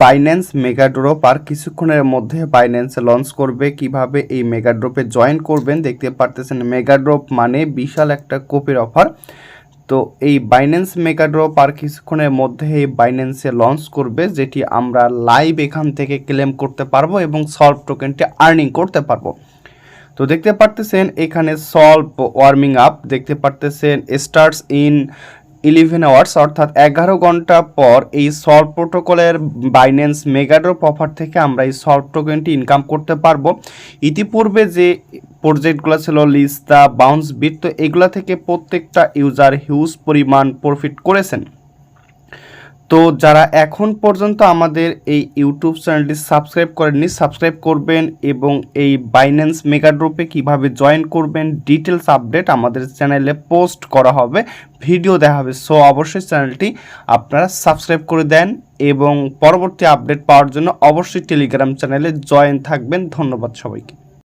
Binance মেগাড্রপ আর কিছুক্ষণের মধ্যে Binance launch করবে। কিভাবে এই মেগাড্রপে জয়েন করবেন দেখতে পারতেছেন। মেগাড্রপ মানে বিশাল একটা কোপের অফার। তো এই বাইন্যান্স মেগাড্রপ আর কিছুক্ষণের মধ্যে এই বাইন্যান্সে লঞ্চ করবে, যেটি আমরা লাইভ এখান থেকে ক্লেম করতে পারবো এবং সলভ টোকেনটি আর্নিং করতে পারবো। তো দেখতে পারতেছেন এখানে সলভ ওয়ার্মিং আপ দেখতে পারতেছেন স্টার্টস ইন 11 আওয়ার্স, অর্থাৎ 11 ঘন্টা পর এই সলভ প্রোটোকলের বাইন্যান্স মেগাড্রপ অফার থেকে আমরা এই সলভ টোকেনটি ইনকাম করতে পারবো। ইতিপূর্বে যে প্রজেক্টগুলো ছিল লিস্তা, বাউন্স বিট, তো এগুলা থেকে প্রত্যেকটা ইউজার হিউজ পরিমাণ প্রফিট করেছেন। তো যারা এখন পর্যন্ত আমাদের এই ইউটিউব চ্যানেলটি সাবস্ক্রাইব করেননি, সাবস্ক্রাইব করবেন এবং এই বাইন্যান্স মেগাড্রপে কিভাবে জয়েন করবেন ডিটেলস আপডেট আমাদের চ্যানেলে পোস্ট করা হবে, ভিডিও দেওয়া হবে। সো অবশ্যই চ্যানেলটি আপনারা সাবস্ক্রাইব করে দেন এবং পরবর্তী আপডেট পাওয়ার জন্য অবশ্যই টেলিগ্রাম চ্যানেলে জয়েন থাকবেন। ধন্যবাদ সবাইকে।